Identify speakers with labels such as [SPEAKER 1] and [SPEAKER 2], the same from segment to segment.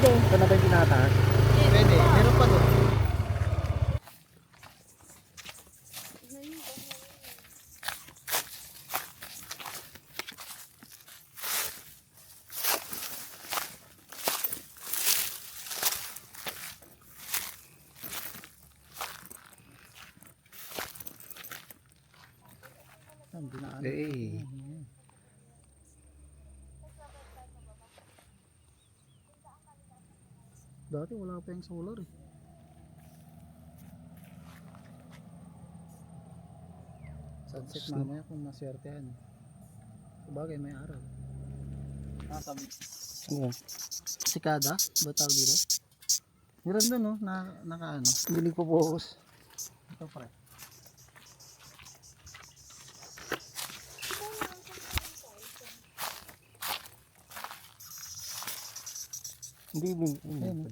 [SPEAKER 1] Pwede.
[SPEAKER 2] Ito na ba yung tinataas?
[SPEAKER 3] Pwede, meron pa doon.
[SPEAKER 2] Eh.
[SPEAKER 3] Dati wala pa yung solar eh. Sunset mamaya kung maswertehan. Sabagay may araw. Sabi.
[SPEAKER 2] Ano yan?
[SPEAKER 3] Sikada? Ba tawag dito? Meron doon no? Naka ano?
[SPEAKER 2] Hindi nagpo-focus.
[SPEAKER 3] Ito pre.
[SPEAKER 2] Hindi.
[SPEAKER 3] Ayun.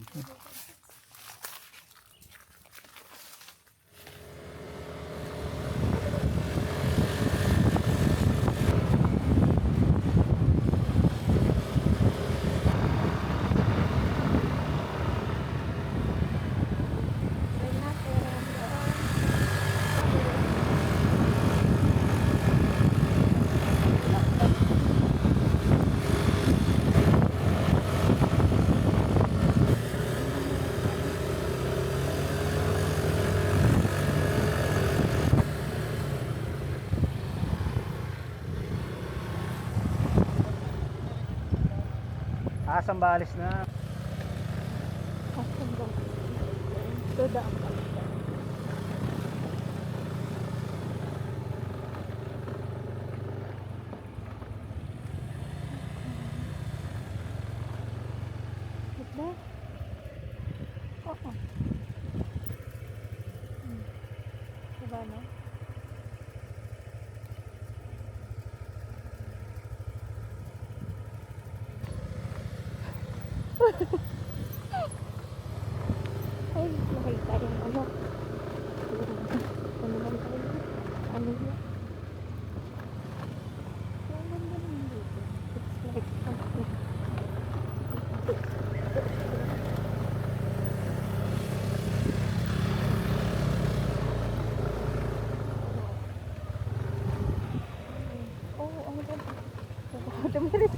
[SPEAKER 2] Sambales na.
[SPEAKER 1] Ito daan pa. Diba? Oo. Diba no? Ay, nakita yung ano. Ano naman tayo? Ano yun? Ang ganda naman dito. It's like something. Oh, ang ganda. Tumirit.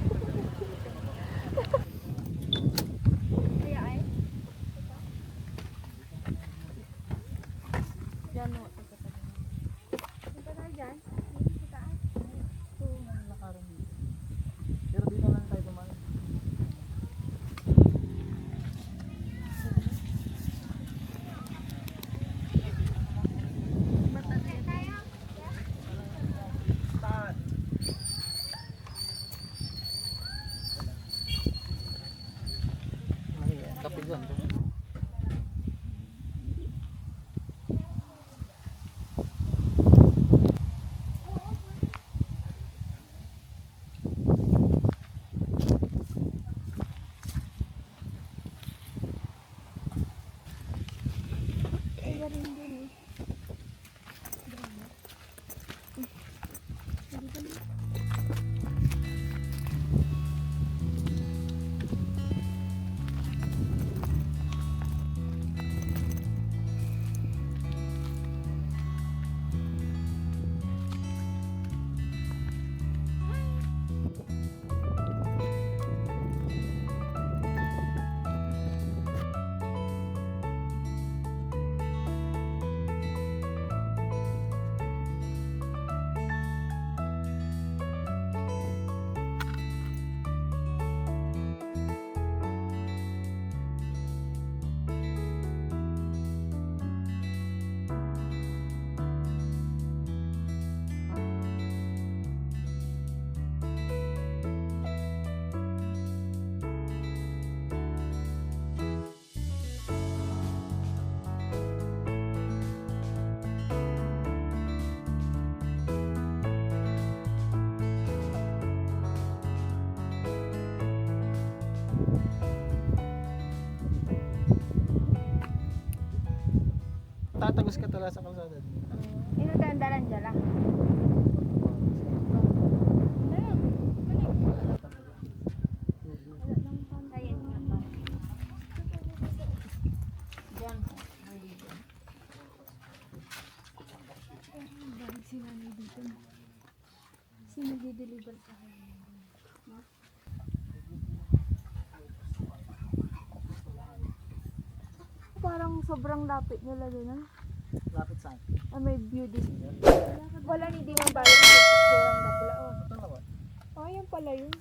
[SPEAKER 1] Kaya ay? Diyan mo. Punta tayo dyan. Sa taas.
[SPEAKER 3] Ito nakaroon dito. Pero dito lang tayo dumaan. Kapit doon.
[SPEAKER 1] Kaya rin din eh.
[SPEAKER 3] Tatagos ka talaga sa kalsada.
[SPEAKER 1] Ino dalan dyan lang. Sino di-deliver sa akin? Parang sobrang lapit nila din, ah.
[SPEAKER 3] Lapit saan?
[SPEAKER 1] Ah, may view din. Wala ni di man bayan sa picture ang napula.
[SPEAKER 3] Ito na ba?
[SPEAKER 1] Oh, yan pala yun.